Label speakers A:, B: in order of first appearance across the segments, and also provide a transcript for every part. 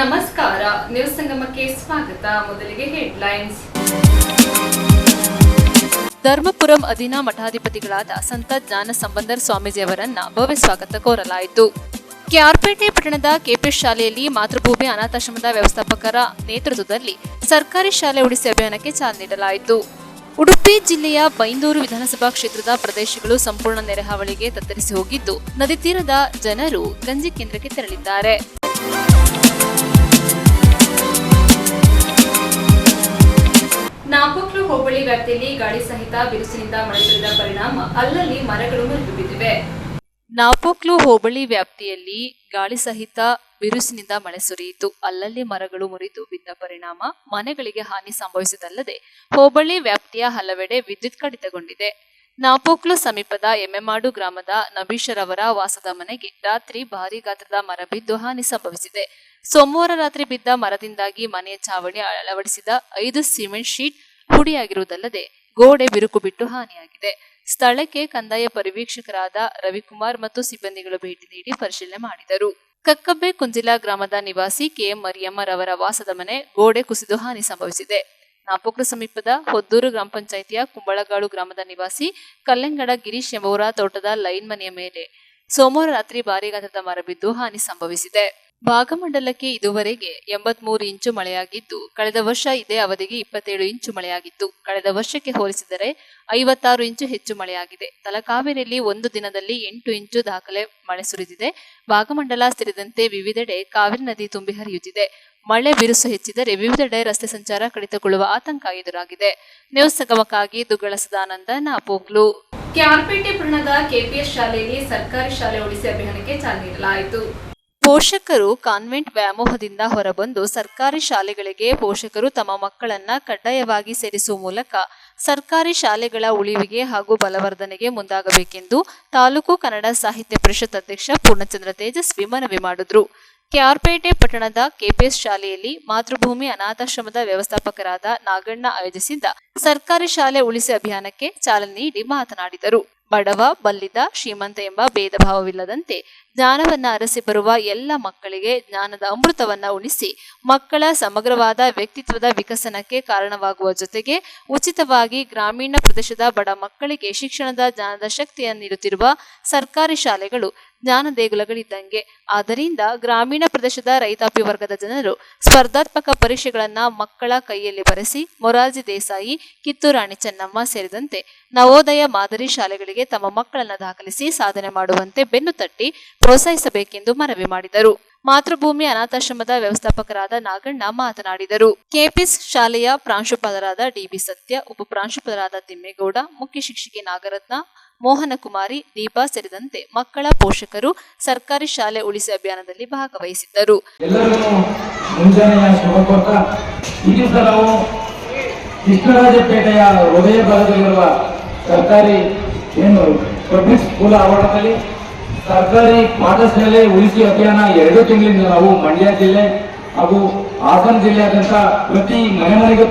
A: ನಮಸ್ಕಾರ, ನ್ಯೂಸ್ ಸಂಗಮಕ್ಕೆ ಸ್ವಾಗತ. ಮೊದಲಿಗೆ ಹೆಡ್ಲೈನ್ಸ್. ಧರ್ಮಪುರಂ ಅಧೀನ ಮಠಾಧಿಪತಿಗಳಾದ ಸಂತ ಜ್ಞಾನ ಸಂಬಂಧರ್ ಸ್ವಾಮೀಜಿಯವರನ್ನ ಭವ್ಯ ಸ್ವಾಗತ ಕೋರಲಾಯಿತು. ಕೆಆರ್ಪೇಟೆ ಪಟ್ಟಣದ ಕೆಪಿಎಸ್ ಶಾಲೆಯಲ್ಲಿ ಮಾತೃಭೂಮಿ ಅನಾಥಾಶ್ರಮದ ವ್ಯವಸ್ಥಾಪಕರ ನೇತೃತ್ವದಲ್ಲಿ ಸರ್ಕಾರಿ ಶಾಲೆ ಉಳಿಸಿ ಅಭಿಯಾನಕ್ಕೆ ಚಾಲನೆ ನೀಡಲಾಯಿತು. ಉಡುಪಿ ಜಿಲ್ಲೆಯ ಬೈಂದೂರು ವಿಧಾನಸಭಾ ಕ್ಷೇತ್ರದ ಪ್ರದೇಶಗಳು ಸಂಪೂರ್ಣ ನೆರೆಹಾವಳಿಗೆ ತತ್ತರಿಸಿ ಹೋಗಿದ್ದು, ನದಿ ತೀರದ ಜನರು ಗಂಜಿ ಕೇಂದ್ರಕ್ಕೆ ತೆರಳಿದ್ದಾರೆ. ನಾಪೋಕ್ಲು ಹೋಬಳಿ ವ್ಯಾಪ್ತಿಯಲ್ಲಿ ಗಾಳಿ ಸಹಿತ ಬಿರುಸಿನಿಂದ ಮಳೆ ಸುರಿದ ಪರಿಣಾಮ ಅಲ್ಲಲ್ಲಿ ಮರಗಳು ಮುರಿದು ಬಿದ್ದಿವೆ. ನಾಪೋಕ್ಲು ಹೋಬಳಿ ವ್ಯಾಪ್ತಿಯಲ್ಲಿ ಗಾಳಿ ಸಹಿತ ಬಿರುಸಿನಿಂದ ಮಳೆ ಸುರಿಯಿತು. ಅಲ್ಲಲ್ಲಿ ಮರಗಳು ಮುರಿದು ಬಿದ್ದ ಪರಿಣಾಮ ಮನೆಗಳಿಗೆ ಹಾನಿ ಸಂಭವಿಸಿದಲ್ಲದೆ ಹೋಬಳಿ ವ್ಯಾಪ್ತಿಯ ಹಲವೆಡೆ ವಿದ್ಯುತ್ ಕಡಿತಗೊಂಡಿದೆ. ನಾಪೋಕ್ಲು ಸಮೀಪದ ಎಮ್ಮೆಮಾಡು ಗ್ರಾಮದ ನಬೀಶರವರ ವಾಸದ ಮನೆಗೆ ರಾತ್ರಿ ಭಾರೀ ಗಾತ್ರದ ಮರ ಬಿದ್ದು ಹಾನಿ ಸಂಭವಿಸಿದೆ. ಸೋಮವಾರ ರಾತ್ರಿ ಬಿದ್ದ ಮರದಿಂದಾಗಿ ಮನೆಯ ಚಾವಣಿ ಅಳವಡಿಸಿದ 5 ಸಿಮೆಂಟ್ ಶೀಟ್ ಹುಡಿಯಾಗಿರುವುದಲ್ಲದೆ ಗೋಡೆ ಬಿರುಕು ಬಿಟ್ಟು ಹಾನಿಯಾಗಿದೆ. ಸ್ಥಳಕ್ಕೆ ಕಂದಾಯ ಪರಿವೀಕ್ಷಕರಾದ ರವಿಕುಮಾರ್ ಮತ್ತು ಸಿಬ್ಬಂದಿಗಳು ಭೇಟಿ ನೀಡಿ ಪರಿಶೀಲನೆ ಮಾಡಿದರು. ಕಕ್ಕಬ್ಬೆ ಕುಂಜಿಲಾ ಗ್ರಾಮದ ನಿವಾಸಿ ಕೆಎಂ ಮರಿಯಮ್ಮರವರ ವಾಸದ ಮನೆ ಗೋಡೆ ಕುಸಿದು ಹಾನಿ ಸಂಭವಿಸಿದೆ. ನಾಪೋಕ್ಲು ಸಮೀಪದ ಹೊದ್ದೂರು ಗ್ರಾಮ ಪಂಚಾಯಿತಿಯ ಕುಂಬಳಗಾಳು ಗ್ರಾಮದ ನಿವಾಸಿ ಕಲ್ಲೆಂಗಡ ಗಿರೀಶ್ ಎಂಬುವರ ತೋಟದ ಲೈನ್ ಮನೆಯ ಮೇಲೆ ಸೋಮವಾರ ರಾತ್ರಿ ಭಾರೀ ಗಾತ್ರದ ಮರ ಬಿದ್ದು ಹಾನಿ ಸಂಭವಿಸಿದೆ. ಭಾಗಮಂಡಲಕ್ಕೆ ಇದುವರೆಗೆ 83 ಇಂಚು ಮಳೆಯಾಗಿದ್ದು, ಕಳೆದ ವರ್ಷ ಇದೇ ಅವಧಿಗೆ 27 ಇಂಚು ಮಳೆಯಾಗಿತ್ತು. ಕಳೆದ ವರ್ಷಕ್ಕೆ ಹೋಲಿಸಿದರೆ 56 ಇಂಚು ಹೆಚ್ಚು ಮಳೆಯಾಗಿದೆ. ತಲಕಾವೇರಿಯಲ್ಲಿ ಒಂದು ದಿನದಲ್ಲಿ 8 ಇಂಚು ದಾಖಲೆ ಮಳೆ ಸುರಿದಿದೆ. ಭಾಗಮಂಡಲ ಸೇರಿದಂತೆ ವಿವಿಧೆಡೆ ಕಾವೇರಿ ನದಿ ತುಂಬಿ ಹರಿಯುತ್ತಿದೆ. ಮಳೆ ಬಿರುಸು ಹೆಚ್ಚಿದರೆ ವಿವಿಧೆಡೆ ರಸ್ತೆ ಸಂಚಾರ ಕಡಿತಗೊಳ್ಳುವ ಆತಂಕ ಎದುರಾಗಿದೆ. ನ್ಯೂಸ್ ಸಂಗಮಕ್ಕಾಗಿ ದುಗ್ಗಳ ಸದಾನಂದ, ನಾಪೋಕ್ಲು. ಕೆಆರ್ಪೇಟೆ ಪಟ್ಟಣದ ಕೆಪಿಎಸ್ ಶಾಲೆಯಲ್ಲಿ ಸರ್ಕಾರಿ ಶಾಲೆ ಉಳಿಸಿ ಅಭಿಯಾನಕ್ಕೆ ಚಾಲನೆ ನೀಡಲಾಯಿತು. ಪೋಷಕರು ಕಾನ್ವೆಂಟ್ ವ್ಯಾಮೋಹದಿಂದ ಹೊರಬಂದು ಸರ್ಕಾರಿ ಶಾಲೆಗಳಿಗೆ ಪೋಷಕರು ತಮ್ಮ ಮಕ್ಕಳನ್ನ ಕಡ್ಡಾಯವಾಗಿ ಸೇರಿಸುವ ಮೂಲಕ ಸರ್ಕಾರಿ ಶಾಲೆಗಳ ಉಳಿವಿಗೆ ಹಾಗೂ ಬಲವರ್ಧನೆಗೆ ಮುಂದಾಗಬೇಕೆಂದು ತಾಲೂಕು ಕನ್ನಡ ಸಾಹಿತ್ಯ ಪರಿಷತ್ ಅಧ್ಯಕ್ಷ ಪೂರ್ಣಚಂದ್ರ ತೇಜಸ್ವಿ ಮನವಿ ಮಾಡಿದ್ರು. ಕೆಆರ್ಪೇಟೆ ಪಟ್ಟಣದ ಕೆಪಿಎಸ್ ಶಾಲೆಯಲ್ಲಿ ಮಾತೃಭೂಮಿ ಅನಾಥಾಶ್ರಮದ ವ್ಯವಸ್ಥಾಪಕರಾದ ನಾಗಣ್ಣ ಆಯೋಜಿಸಿದ್ದ ಸರ್ಕಾರಿ ಶಾಲೆ ಉಳಿಸಿ ಅಭಿಯಾನಕ್ಕೆ ಚಾಲನೆ ನೀಡಿ ಮಾತನಾಡಿದರು. ಬಡವ, ಬಲ್ಲಿದ, ಶ್ರೀಮಂತ ಎಂಬ ಭೇದ ಭಾವವಿಲ್ಲದಂತೆ ಜ್ಞಾನವನ್ನ ಅರಸಿ ಬರುವ ಎಲ್ಲ ಮಕ್ಕಳಿಗೆ ಜ್ಞಾನದ ಅಮೃತವನ್ನ ಉಣಿಸಿ ಮಕ್ಕಳ ಸಮಗ್ರವಾದ ವ್ಯಕ್ತಿತ್ವದ ವಿಕಸನಕ್ಕೆ ಕಾರಣವಾಗುವ ಜೊತೆಗೆ ಉಚಿತವಾಗಿ ಗ್ರಾಮೀಣ ಪ್ರದೇಶದ ಬಡ ಮಕ್ಕಳಿಗೆ ಶಿಕ್ಷಣದ ಜ್ಞಾನದ ಶಕ್ತಿಯನ್ನು ನೀಡುತ್ತಿರುವ ಸರ್ಕಾರಿ ಶಾಲೆಗಳು ಜ್ಞಾನ ದೇಗುಲಗಳಿದ್ದಂಗೆ. ಆದ್ದರಿಂದ ಗ್ರಾಮೀಣ ಪ್ರದೇಶದ ರೈತಾಪಿ ವರ್ಗದ ಜನರು ಸ್ಪರ್ಧಾತ್ಮಕ ಪರೀಕ್ಷೆಗಳನ್ನ ಮಕ್ಕಳ ಕೈಯಲ್ಲಿ ಬರೆಸಿ ಮೊರಾರ್ಜಿ ದೇಸಾಯಿ, ಕಿತ್ತೂರಾಣಿ ಚೆನ್ನಮ್ಮ ಸೇರಿದಂತೆ ನವೋದಯ ಮಾದರಿ ಶಾಲೆಗಳಿಗೆ ತಮ್ಮ ಮಕ್ಕಳನ್ನ ದಾಖಲಿಸಿ ಸಾಧನೆ ಮಾಡುವಂತೆ ಬೆನ್ನು ತಟ್ಟಿ ಪ್ರೋತ್ಸಾಹಿಸಬೇಕೆಂದು ಮನವಿ ಮಾಡಿದರು. ಮಾತೃಭೂಮಿ ಅನಾಥಾಶ್ರಮದ ವ್ಯವಸ್ಥಾಪಕರಾದ ನಾಗಣ್ಣ ಮಾತನಾಡಿದರು. ಕೆಪಿಎಸ್ ಶಾಲೆಯ ಪ್ರಾಂಶುಪಾಲರಾದ ಡಿಬಿ ಸತ್ಯ, ಉಪ ಪ್ರಾಂಶುಪಾಲರಾದ ತಿಮ್ಮೇಗೌಡ, ಮುಖ್ಯ ಶಿಕ್ಷಕಿ ನಾಗರತ್ನ, ಮೋಹನಕುಮಾರಿ, ದೀಪಾ ಸೇರಿದಂತೆ ಮಕ್ಕಳ ಪೋಷಕರು ಸರ್ಕಾರಿ ಶಾಲೆ ಉಳಿಸಿ ಅಭಿಯಾನದಲ್ಲಿ ಭಾಗವಹಿಸಿದ್ದರು.
B: ಕೃಷ್ಣರಾಜಪೇಟೆಯ ಹೃದಯ ಭಾಗದಲ್ಲಿರುವ ಸರ್ಕಾರಿ ಪಬ್ಲಿಕ್ ಸ್ಕೂಲ್ ಆವರಣದಲ್ಲಿ ಸರ್ಕಾರಿ ಪಾಠಶಾಲೆ ಉಳಿಸಿ ಅಭಿಯಾನ 2 ತಿಂಗಳಿಂದ ನಾವು ಮಂಡ್ಯ ಜಿಲ್ಲೆ ಹಾಗೂ ಹಾಸನ ಜಿಲ್ಲೆಯಾದ್ಯಂತ ಪ್ರತಿ ಮನೆ ಮನೆಗೆ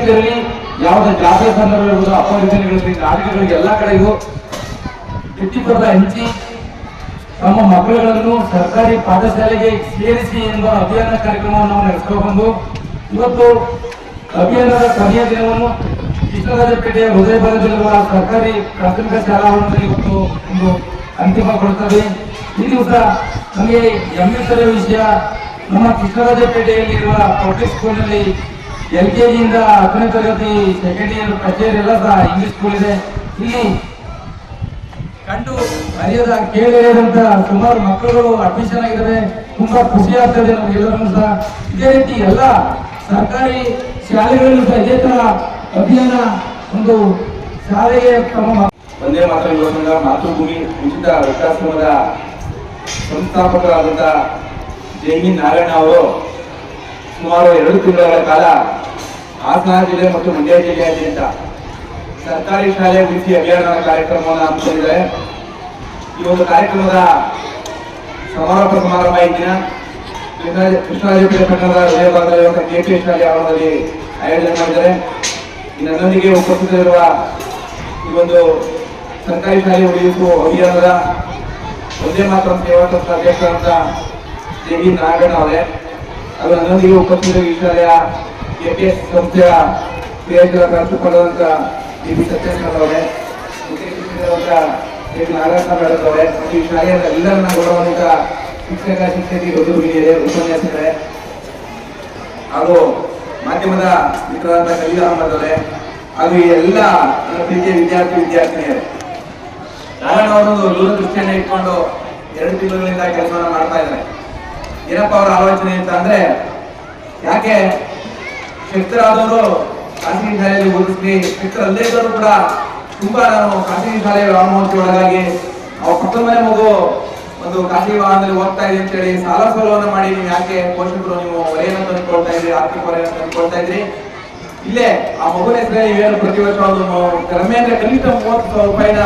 B: ತೆರಳಿ ಯಾವುದೇ ಜಾತ್ರೆ ಸಂದರ್ಭ ಇರುವುದು, ಅಪರಿಚಯಗಳು, ನಾಟಕಗಳಿಗೆ ಎಲ್ಲ ಕಡೆಗೂ ಭಿತ್ತಿಪತ್ರ ಹಂಚಿ ತಮ್ಮ ಮಕ್ಕಳುಗಳನ್ನು ಸರ್ಕಾರಿ ಪಾಠಶಾಲೆಗೆ ಸೇರಿಸಿ ಎಂಬ ಅಭಿಯಾನ ಕಾರ್ಯಕ್ರಮವನ್ನು ನಾವು ನಡೆಸಿಕೊಂಡು ಇವತ್ತು ಅಭಿಯಾನದ ಕೊನೆಯ ದಿನವನ್ನು ಕೃಷ್ಣರಾಜಪೇಟೆಯ ಹೃದಯ ಭಾಗದಲ್ಲಿರುವ ಸರ್ಕಾರಿ ಪ್ರಾಥಮಿಕ ಶಾಲಾ ಆವರಣದಲ್ಲಿ ಇವತ್ತು ಒಂದು ಅಂತಿಮಗೊಳ್ಳುತ್ತದೆ. ಈ ದಿವಸ ನಮಗೆ ಹೆಮ್ಮೆಯ ವಿಷಯ, ನಮ್ಮ ಕೃಷ್ಣರಾಜಪೇಟೆಯಲ್ಲಿರುವ ಪಬ್ಲಿಕ್ ಸ್ಕೂಲ್ನಲ್ಲಿ LKGಯಿಂದ 10ನೇ ತರಗತಿ, ಸೆಕೆಂಡ್ ಇಯರ್, ಫಸ್ಟ್ ಇಯರ್ ಎಲ್ಲ ಸಹ ಇಂಗ್ಲಿಷ್ ಸ್ಕೂಲ್ ಇದೆ. ಇಲ್ಲಿ ಕಂಡು ಅರಿಯದ ಕೇಳಿದಂತ ಸುಮಾರು ಮಕ್ಕಳು ಅಡ್ಮಿಷನ್ ಆಗಿದ್ದಾರೆ. ತುಂಬಾ ಖುಷಿ ಆಗ್ತದೆ ನಮಗೆಲ್ಲರೂ ಸಹ. ಇದೇ ರೀತಿ ಎಲ್ಲ ಸರ್ಕಾರಿ ಶಾಲೆಗಳಲ್ಲೂ ಸಹ ಇದೇ ತರ ಅಭಿಯಾನ ಒಂದು ಶಾಲೆಗೆ
C: ಒಂದೇ ಮಾತ್ರ ಮಾತೃಭೂಮಿ ಉಚಿತ ವೃದ್ಧಾಶ್ರಮದ ಸಂಸ್ಥಾಪಕರಾದಂಥ ಜೈಮಿನ್ ನಾಗಣ್ಣ ಅವರು ಸುಮಾರು 2 ತಿಂಗಳ ಕಾಲ ಹಾಸನ ಜಿಲ್ಲೆ ಮತ್ತು ಮಂಡ್ಯ ಜಿಲ್ಲೆಯಾದ್ಯಂತ ಸರ್ಕಾರಿ ಶಾಲೆ ಉಳಿಸಿ ಅಭಿಯಾನ ಕಾರ್ಯಕ್ರಮವನ್ನು ಹಮ್ಮಿಕೊಂಡಿದ್ದಾರೆ. ಈ ಒಂದು ಕಾರ್ಯಕ್ರಮದ ಸಮಾರೋಪ ಸಮಾರಂಭ ಈ ದಿನ ಕೃಷ್ಣರಾಜಪೇಟೆ ಪಟ್ಟಣದ ಹೃದಯ ಭಾಗದಲ್ಲಿರುವ ಕೆಪಿಎಸ್ ಶಾಲೆ ಆವರಣದಲ್ಲಿ ಆಯೋಜನೆ ಮಾಡಿದ್ದಾರೆ. ನನ್ನೊಂದಿಗೆ ಉಪಸ್ಥಿತರಿರುವ ಈ ಒಂದು ಸರ್ಕಾರಿ ಶಾಲೆ ಉಳಿಸುವ ಅಭಿಯಾನದ ಒಂದೇ ಮಾತ್ರ ಸೇವಾ ಸಂಸ್ಥೆ ಅಧ್ಯಕ್ಷರಾದ ಜೆ.ವಿ. ನಾರಾಯಣ ಅವರೇ, ಹಾಗೂ ನನ್ನೊಂದಿಗೆ ಉಪಸ್ಥಿತರು ಈ ಶಾಲೆಯ KPS ಸಂಸ್ಥೆಯ ಕ್ರಿಯಾಶೀಲ ಪ್ರಾಂಶುಪಾಲರಾದಂಥ ಡಿ.ಬಿ. ಸತ್ಯನಾರಾಯಣ ಅವರೇ, ಮುಖ್ಯ ಶಿಕ್ಷಕರಾದಂಥ ಜೆ.ವಿ. ನಾರಾಯಣ ಮೇಡಮ್ ಅವರೇ, ಮತ್ತು ಈ ಶಾಲೆಯ ಎಲ್ಲರನ್ನ ಗೌರವಾನ್ವಿತ ಶಿಕ್ಷಕ ಶಿಕ್ಷಕಿ ಹುಡುಗರಿಯರೇ, ಉಪನ್ಯಾಸಕರೇ, ಹಾಗೂ ಮಾಧ್ಯಮದ ಮಿತ್ರರಾದ ಕಲೀಲ್ ಅಹಮದ್ ಅವರೇ, ಹಾಗೂ ಈ ಎಲ್ಲ ನನ್ನ ಪ್ರೀತಿಯ ವಿದ್ಯಾರ್ಥಿನಿಯರೇ, ನಾರಾಯಣ ಅವರೊಂದು ದೂರದೃಷ್ಟಿಯನ್ನು ಇಟ್ಕೊಂಡು 2 ತಿಂಗಳಿಂದ ಕೆಲಸವನ್ನ ಮಾಡ್ತಾ ಇದ್ದಾರೆ. ಏನಪ್ಪ ಅವರ ಆಲೋಚನೆ ಅಂತ ಅಂದ್ರೆ, ಯಾಕೆ ಶಕ್ತರಾದವರು ಖಾಸಗಿ ಶಾಲೆಯಲ್ಲಿ ಓದಿಸ್ಲಿ, ಶಕ್ತರಲ್ಲೇ ಇದ್ದವರು ಕೂಡ ತುಂಬಾ ನಾನು ಖಾಸಗಿ ಶಾಲೆಯ ವ್ಯಾಮೋಹಕ್ಕೆ ಒಳಗಾಗಿ ಅವ್ರ ಪಕ್ಕದ ಮನೆ ಮಗು ಒಂದು ಖಾಸಗಿ ವಾಹನದಲ್ಲಿ ಹೋಗ್ತಾ ಇದೆ ಅಂತ ಹೇಳಿ ಸಾಲ ಸೋಲವನ್ನು ಮಾಡಿ ನೀವು ಯಾಕೆ ಪೋಷಕರು ನೀವು ಹೊರೆಯನ್ನು ತಂದುಕೊಳ್ತಾ ಇದ್ರಿ, ಆರ್ಥಿಕ ಹೊರೆಯನ್ನು ತಂದುಕೊಳ್ತಾ ಇದ್ರಿ? ಇಲ್ಲೇ ಆ ಮಗುವಿನ ಹೆಸರಲ್ಲಿ ನೀವೇನು ಪ್ರತಿ ವರ್ಷ ಒಂದು ಕಡಿಮೆ ಅಂದ್ರೆ ಕನಿಷ್ಠ 30,000 ರೂಪಾಯಿನ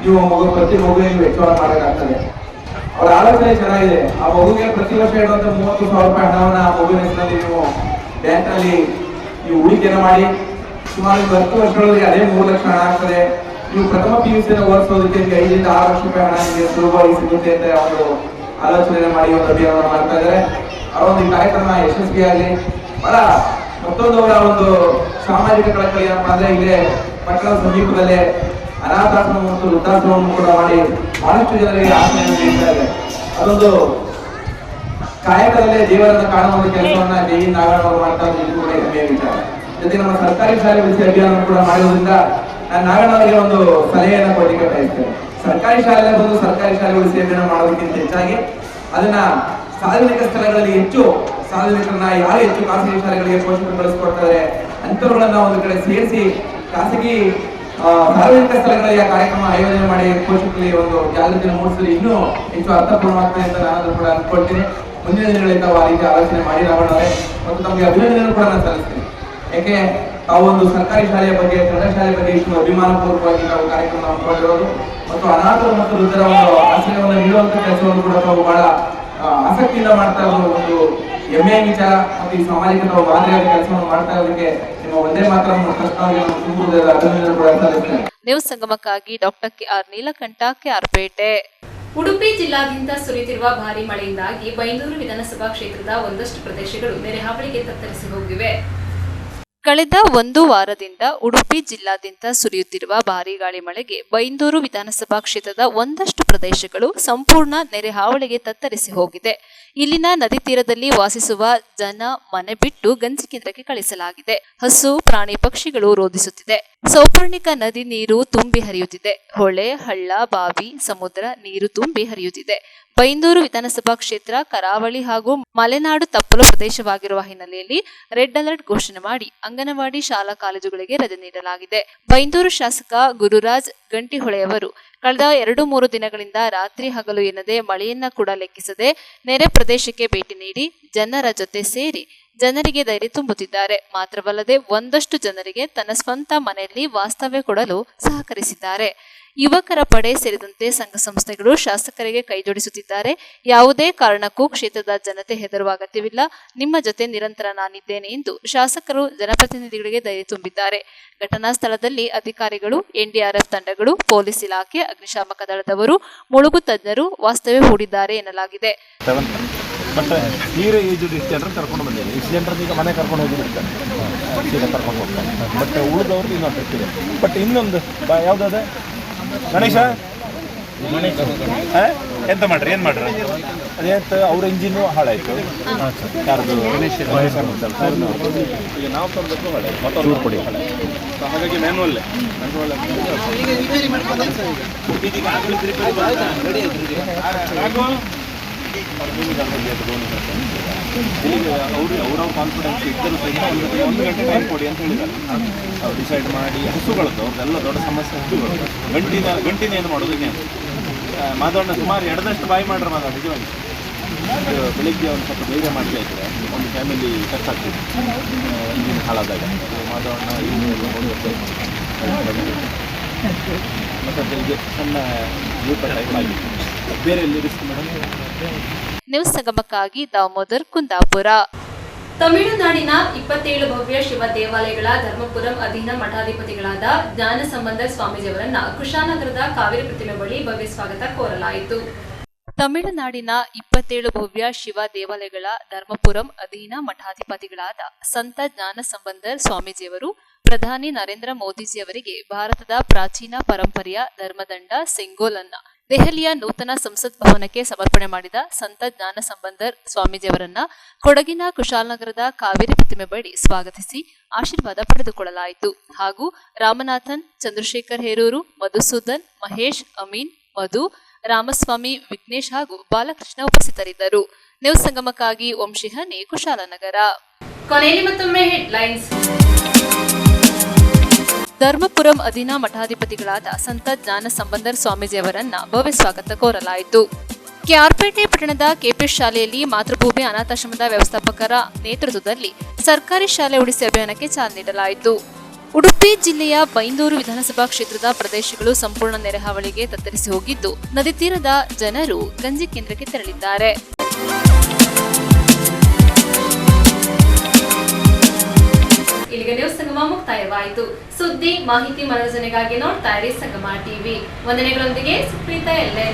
C: ನೀವು ಪ್ರತಿ ಮಗುವಿಗೆ ವೆಚ್ಚವನ್ನು ಮಾಡಬೇಕಾಗ್ತದೆ. ಅವರ ಆಲೋಚನೆ ಚೆನ್ನಾಗಿದೆ. ಆ ಮಗುವಿಗೆ ಪ್ರತಿ ವರ್ಷ ಇಡುವಂತ 30,000 ರೂಪಾಯಿ ಹಣವನ್ನ ಆ ಮಗುವಿನ ಹೆಸರಲ್ಲಿ ನೀವು ಬ್ಯಾಂಕ್ ನಲ್ಲಿ ನೀವು ಹೂಡಿಕೆಯನ್ನು ಮಾಡಿ ಸುಮಾರು 10 ವರ್ಷಗಳಲ್ಲಿ ಅದೇ 3 ಲಕ್ಷ ಹಣ ಆಗ್ತದೆ. ನೀವು ಪ್ರಥಮ PUC ಓದಿಸೋದಕ್ಕೆ 5 ರಿಂದ 6 ಲಕ್ಷ ರೂಪಾಯಿ ಹಣ ನಿಮಗೆ ಸುಲಭವಾಗಿ ಸಿಗುತ್ತೆ ಅಂತ ಒಂದು ಆಲೋಚನೆ ಮಾಡಿ ಒಂದು ಅಭಿಯಾನವನ್ನು ಮಾಡ್ತಾ ಇದ್ದಾರೆ. ಅವರ ಒಂದು ಕಾರ್ಯಕ್ರಮ ಯಶಸ್ವಿಯಾಗಲಿ. ಬಹಳ ಮತ್ತೊಂದು ಅವರ ಒಂದು ಸಾಮಾಜಿಕ ಕಳಕಳಿ ಏನಪ್ಪಾ ಅಂದ್ರೆ, ಇಲ್ಲೇ ಪಟ್ಟಣದ ಸಮೀಪದಲ್ಲೇ ಅನಾಥಾಶ್ರಮ ಮತ್ತು ವೃದ್ಧಾಶ್ರಮವನ್ನು ಕೂಡ ಮಾಡಿ ಬಹಳಷ್ಟು ಜನರಿಗೆ ಆಶ್ರಯ ನೀಡ್ತಾ ಇದೆ. ಅದೊಂದು ಕಾಯಕದಲ್ಲೇ ದೇವರನ್ನ ಕಾಣುವ ಒಂದು ಕೆಲಸವನ್ನ ಜೆ.ವಿ. ನಾರಾಯಣ ಅವರು ಮಾಡ್ತಾ ಇದ್ದು ಇದು ಕೂಡ ಹೆಮ್ಮೆಯ ವಿಚಾರ. ಜೊತೆಗೆ ನಮ್ಮ ಸರ್ಕಾರಿ ಶಾಲೆ ಉಳಿಸಿ ಅಭಿಯಾನ ಕೂಡ ಮಾಡುವುದರಿಂದ ನಾನು ನಾರಾಯಣ ಅವರಿಗೆ ಒಂದು ಸಲಹೆಯನ್ನು ಕೊಡಲಿಕ್ಕೆ ಬಯಸ್ತೇನೆ. ಸರ್ಕಾರಿ ಶಾಲೆ ಬಂದು ಸರ್ಕಾರಿ ಶಾಲೆ ಉಳಿಸಿ ಅಭಿಯಾನ ಮಾಡೋದಕ್ಕಿಂತ ಹೆಚ್ಚಾಗಿ ಅದನ್ನ ಸಾರ್ವಜನಿಕ ಸ್ಥಳಗಳಲ್ಲಿ ಹೆಚ್ಚು ಸಾರ್ವಜನಿಕರನ್ನ ಯಾರು ಹೆಚ್ಚು ಖಾಸಗಿ ಶಾಲೆಗಳಿಗೆ ಪೋಷಕರು ಬಳಸಿಕೊಡ್ತಾರೆ ಅಂತವರುಗಳನ್ನ ಒಂದು ಕಡೆ ಸೇರಿಸಿ ಖಾಸಗಿ ಸಾರ್ವಜನಿಕ ಸ್ಥಳಗಳಲ್ಲಿ ಆ ಕಾರ್ಯಕ್ರಮ ಆಯೋಜನೆ ಮಾಡಿ ಪೋಷಕರಿಗೆ ಒಂದು ಜಾಗೃತಿಯನ್ನು ಮೂಡಿಸಲು ಇನ್ನೂ ಹೆಚ್ಚು ಅರ್ಥಪೂರ್ಣವಾಗ್ತದೆ ಅಂತ ನಾನು ಕೂಡ ಅಂದ್ಕೊಳ್ತೀನಿ. ಮುಂದಿನ ದಿನಗಳಲ್ಲಿ ತಾವು ಆ ರೀತಿ ಆಲೋಚನೆ ಮಾಡಿ ರಾವಣವರೇ, ಮತ್ತು ತಮಗೆ ಅಭಿನಂದನೆಯನ್ನು ಕೂಡ ನಾನು ಸಲ್ಲಿಸ್ತೀನಿ. ಯಾಕೆ ತಾವು ಒಂದು ಸರ್ಕಾರಿ ಶಾಲೆಯ ಬಗ್ಗೆ, ಕನ್ನಡ ಶಾಲೆಯ ಬಗ್ಗೆ ಇಷ್ಟು ಅಭಿಮಾನಪೂರ್ವಕವಾಗಿ ನಾವು ಕಾರ್ಯಕ್ರಮ ಹಮ್ಮಿಕೊಂಡಿರೋದು ಮತ್ತು ಅನಾಥರು ಮತ್ತು ವೃದ್ಧರ ಒಂದು ಆಶ್ರಯವನ್ನು ನೀಡುವಂತ ಕೆಲಸವನ್ನು ಕೂಡ ತಾವು ಬಹಳ ಆಸಕ್ತಿಯಿಂದ ಮಾಡ್ತಾ ಇರೋದು ಒಂದು ಹೆಮ್ಮೆಯ ವಿಚಾರ. ಮತ್ತು ಈ ಸಾಮಾಜಿಕ ತಾವು ಮಾದರಿಯಾದ ಕೆಲಸವನ್ನು ಮಾಡ್ತಾ ಇರೋದಕ್ಕೆ ನಿಮ್ಮ ಒಂದೇ ಮಾತ್ರ ತುಂಬುವುದರ ಅಭಿನಂದನೆ ಕೂಡ ಸಲ್ಲಿಸ್ತೇನೆ.
A: ನ್ಯೂಸ್ ಸಂಗಮಕ್ಕಾಗಿ ಡಾಕ್ಟರ್ KR ನೀಲಕಂಠ, KR-ಪೇಟೆ. ಉಡುಪಿ ಜಿಲ್ಲಾದ್ಯಂತ ಸುರಿಯುತ್ತಿರುವ ಭಾರಿ ಮಳೆಯಿಂದಾಗಿ ಬೈಂದೂರು ವಿಧಾನಸಭಾ ಕ್ಷೇತ್ರದ ಒಂದಷ್ಟು ಪ್ರದೇಶಗಳು ನೆರೆಹಾವಳಿಗೆ ತತ್ತರಿಸಿ ಹೋಗಿವೆ. ಕಳೆದ 1 ವಾರದಿಂದ ಉಡುಪಿ ಜಿಲ್ಲಾದ್ಯಂತ ಸುರಿಯುತ್ತಿರುವ ಭಾರೀ ಗಾಳಿ ಮಳೆಗೆ ಬೈಂದೂರು ವಿಧಾನಸಭಾ ಕ್ಷೇತ್ರದ ಒಂದಷ್ಟು ಪ್ರದೇಶಗಳು ಸಂಪೂರ್ಣ ನೆರೆಹಾವಳಿಗೆ ತತ್ತರಿಸಿ ಹೋಗಿದೆ. ಇಲ್ಲಿನ ನದಿ ತೀರದಲ್ಲಿ ವಾಸಿಸುವ ಜನ ಮನೆ ಬಿಟ್ಟು ಗಂಜಿ ಕೇಂದ್ರಕ್ಕೆ ಕಳಿಸಲಾಗಿದೆ. ಹಸು, ಪ್ರಾಣಿ, ಪಕ್ಷಿಗಳು ರೋಧಿಸುತ್ತಿದೆ. ಸೌಪರ್ಣಿಕ ನದಿ ನೀರು ತುಂಬಿ ಹರಿಯುತ್ತಿದೆ. ಹೊಳೆ, ಹಳ್ಳ, ಬಾವಿ, ಸಮುದ್ರ ನೀರು ತುಂಬಿ ಹರಿಯುತ್ತಿದೆ. ಬೈಂದೂರು ವಿಧಾನಸಭಾ ಕ್ಷೇತ್ರ ಕರಾವಳಿ ಹಾಗೂ ಮಲೆನಾಡು ತಪ್ಪಲು ಪ್ರದೇಶವಾಗಿರುವ ಹಿನ್ನೆಲೆಯಲ್ಲಿ ರೆಡ್ ಅಲರ್ಟ್ ಘೋಷಣೆ ಮಾಡಿ ಅಂಗನವಾಡಿ ಶಾಲಾ ಕಾಲೇಜುಗಳಿಗೆ ರಜೆ ನೀಡಲಾಗಿದೆ. ಬೈಂದೂರು ಶಾಸಕ ಗುರುರಾಜ್ ಗಂಟಿಹೊಳೆಯವರು ಕಳೆದ 2-3 ದಿನಗಳಿಂದ ರಾತ್ರಿ ಹಗಲು ಎನ್ನದೆ ಮಳೆಯನ್ನ ಕೂಡ ಲೆಕ್ಕಿಸದೆ ನೆರೆ ಪ್ರದೇಶಕ್ಕೆ ಭೇಟಿ ನೀಡಿ ಜನರ ಜೊತೆ ಸೇರಿ ಜನರಿಗೆ ಧೈರ್ಯ ತುಂಬುತ್ತಿದ್ದಾರೆ. ಮಾತ್ರವಲ್ಲದೆ ಒಂದಷ್ಟು ಜನರಿಗೆ ತನ್ನ ಸ್ವಂತ ಮನೆಯಲ್ಲಿ ವಾಸ್ತವ್ಯ ಕೊಡಲು ಸಹಕರಿಸಿದ್ದಾರೆ. ಯುವಕರ ಪಡೆ ಸೇರಿದಂತೆ ಸಂಘ ಸಂಸ್ಥೆಗಳು ಶಾಸಕರಿಗೆ ಕೈಜೋಡಿಸುತ್ತಿದ್ದಾರೆ. ಯಾವುದೇ ಕಾರಣಕ್ಕೂ ಕ್ಷೇತ್ರದ ಜನತೆ ಹೆದರುವ ಅಗತ್ಯವಿಲ್ಲ. ನಿಮ್ಮ ಜೊತೆ ನಿರಂತರ ನಾನಿದ್ದೇನೆ ಎಂದು ಶಾಸಕರು ಜನಪ್ರತಿನಿಧಿಗಳಿಗೆ ಧೈರ್ಯ ತುಂಬಿದ್ದಾರೆ. ಘಟನಾ ಸ್ಥಳದಲ್ಲಿ ಅಧಿಕಾರಿಗಳು, NDRF ತಂಡಗಳು, ಪೊಲೀಸ್ ಇಲಾಖೆ, ಅಗ್ನಿಶಾಮಕ ದಳದವರು, ಮುಳುಗು ತಜ್ಞರು ವಾಸ್ತವ್ಯ ಹೂಡಿದ್ದಾರೆ ಎನ್ನಲಾಗಿದೆ.
D: ಬಟ್ ನೀರು ಈಜು ಜನರನ್ನು ಕರ್ಕೊಂಡು ಬಂದಿದೆ. ಇಷ್ಟು ಜನರನ್ನು ಈಗ ಮನೆ ಕರ್ಕೊಂಡು ಹೋಗಿಬಿಡ್ತಾರೆ, ಸೀದಾ ಕರ್ಕೊಂಡು ಹೋಗ್ತಾರೆ. ಬಟ್ ಉಳಿದವ್ರದ್ದು ಇನ್ನೊಂದು ಟ್ರಿಪ್ ಇದೆ. ಬಟ್ ಇನ್ನೊಂದು ಯಾವುದಾದೆ ಗಣೇಶ ಎಂತ ಮಾಡ್ರಿ, ಏನು ಮಾಡ್ರಿ ಅದೇಂತ ಅವ್ರ ಇಂಜಿನ್ನು ಹಾಳಾಯಿತು. ಯಾರ್ದು ಗಣೇಶ ಈಗ ನಾವು ತಂದದ್ದು ಹಾಳಾಯ್ತು, ಮತ್ತೊಂದು ಕೊಡಿ ಹಾಳಾಯ್ತು. ಹಾಗಾಗಿ ಮ್ಯಾನ್ವಲ್ಲೇ ಇಲ್ಲಿಗೆ ಅವ್ರವ್ರ ಕಾನ್ಫಿಡೆನ್ಸ್ ಇದ್ದರೂ ಸಹಿತ ಒಂದು ಗಂಟೆ ಟೈಮ್ ಕೊಡಿ ಅಂತ ಹೇಳಿದ್ದಾರೆ. ಅವ್ರು ಡಿಸೈಡ್ ಮಾಡಿ ಹಸುಗಳದ್ದು ಅವ್ರದ್ದೆಲ್ಲ ದೊಡ್ಡ ಸಮಸ್ಯೆ ಹಸುಗಳು. ಗಂಟಿನ ಏನು ಮಾಡೋದು ಇನ್ನೇನು ಮಾಧವಣ್ಣ ಸುಮಾರು 2 ಬಾಯಿ ಮಾಡ್ರೆ ಮಾಧವ ನಿಜವಾಗಿ ಬೆಳಿಗ್ಗೆ ಒಂದು ಸ್ವಲ್ಪ ಧೈರ್ಯ ಮಾಡಬೇಕಾದ್ರೆ ಒಂದು ಫ್ಯಾಮಿಲಿ ಕಷ್ಟ ಆಗ್ತದೆ ಇಂಜಿನ್ ಹಾಳಾದಾಗ. ಮಾಧವಣ್ಣ ಇಲ್ಲಿ ನೋಡುತ್ತೆ ಮತ್ತು ಬೆಳಿಗ್ಗೆ ಸಣ್ಣ ಊಟ ಟೈಮ್ ಆಗಿತ್ತು. ಬೇರೆ ಎಲ್ಲಿ ರಿಸ್ಕ್ ಮೇಡಮ್.
A: ನ್ಯೂಸ್ ಸಂಗಮಕ್ಕಾಗಿ ದಾಮೋದರ್, ಕುಂದಾಪುರ. ತಮಿಳುನಾಡಿನ 27 ಭವ್ಯ ಶಿವ ದೇವಾಲಯಗಳ ಧರ್ಮಪುರಂ ಅಧೀನ ಮಠಾಧಿಪತಿಗಳಾದ ಜ್ಞಾನ ಸಂಬಂಧ ಸ್ವಾಮೀಜಿಯವರನ್ನ ಕುಶಾನಗರದ ಕಾವೇರಿ ಪ್ರತಿಮೆ ಬಳಿ ಭವ್ಯ ಸ್ವಾಗತ ಕೋರಲಾಯಿತು. ತಮಿಳುನಾಡಿನ 27 ಭವ್ಯ ಶಿವ ದೇವಾಲಯಗಳ ಧರ್ಮಪುರಂ ಅಧೀನ ಮಠಾಧಿಪತಿಗಳಾದ ಸಂತ ಜ್ಞಾನ ಸಂಬಂಧರ್ ಸ್ವಾಮೀಜಿಯವರು ಪ್ರಧಾನಿ ನರೇಂದ್ರ ಮೋದಿಜಿಯವರಿಗೆ ಭಾರತದ ಪ್ರಾಚೀನ ಪರಂಪರೆಯ ಧರ್ಮದಂಡ ಸೆಂಗೋಲ್ ಅನ್ನ ದೆಹಲಿಯ ನೂತನ ಸಂಸತ್ ಭವನಕ್ಕೆ ಸಮರ್ಪಣೆ ಮಾಡಿದ ಸಂತ ಜ್ಞಾನ ಸಂಬಂಧರ್ ಸ್ವಾಮೀಜಿಯವರನ್ನ ಕೊಡಗಿನ ಕುಶಾಲನಗರದ ಕಾವೇರಿ ಪ್ರತಿಮೆ ಬಳಿ ಸ್ವಾಗತಿಸಿ ಆಶೀರ್ವಾದ ಪಡೆದುಕೊಳ್ಳಲಾಯಿತು. ಹಾಗೂ ರಾಮನಾಥನ್, ಚಂದ್ರಶೇಖರ್ ಹೇರೂರು, ಮಧುಸೂದನ್, ಮಹೇಶ್, ಅಮೀನ್, ಮಧು, ರಾಮಸ್ವಾಮಿ, ವಿಘ್ನೇಶ್ ಹಾಗೂ ಬಾಲಕೃಷ್ಣ ಉಪಸ್ಥಿತರಿದ್ದರು. ನ್ಯೂಸ್ ಸಂಗಮಕ್ಕಾಗಿ ವಂಶಿಹನಿ, ಕುಶಾಲನಗರ. ಕೊನೆಯಲ್ಲಿ ಮತ್ತೊಮ್ಮೆ ಹೆಡ್ಲೈನ್ಸ್. ಧರ್ಮಪುರಂ ಅಧೀನ ಮಠಾಧಿಪತಿಗಳಾದ ಸಂತ ಜ್ಞಾನ ಸಂಬಂಧರ್ ಸ್ವಾಮೀಜಿಯವರನ್ನ ಭವ್ಯ ಸ್ವಾಗತ ಕೋರಲಾಯಿತು. ಕೆಆರ್ಪೇಟೆ ಪಟ್ಟಣದ ಕೆಪಿ ಶಾಲೆಯಲ್ಲಿ ಮಾತೃಭೂಮಿ ಅನಾಥಾಶ್ರಮದ ವ್ಯವಸ್ಥಾಪಕರ ನೇತೃತ್ವದಲ್ಲಿ ಸರ್ಕಾರಿ ಶಾಲೆ ಉಳಿಸಿ ಅಭಿಯಾನಕ್ಕೆ ಚಾಲನೆ ನೀಡಲಾಯಿತು. ಉಡುಪಿ ಜಿಲ್ಲೆಯ ಬೈಂದೂರು ವಿಧಾನಸಭಾ ಕ್ಷೇತ್ರದ ಪ್ರದೇಶಗಳು ಸಂಪೂರ್ಣ ನೆರೆಹಾವಳಿಗೆ ತತ್ತರಿಸಿ ಹೋಗಿದ್ದು, ನದಿ ತೀರದ ಜನರು ಗಂಜಿ ಕೇಂದ್ರಕ್ಕೆ ತೆರಳಿದ್ದಾರೆ. ಇಲ್ಲಿಗೆ ನ್ಯೂಸ್ ಸಂಗಮ ಮುಕ್ತಾಯವಾಯಿತು. ಸುದ್ದಿ, ಮಾಹಿತಿ, ಮನೋರಂಜನೆಗಾಗಿ ನೋಡ್ತಾ ಇರಿ ಸಂಗಮ ಟಿವಿ. ವಂದನೆಗಳೊಂದಿಗೆ ಸುಪ್ರೀತಾ ಎಲ್ಲೆ.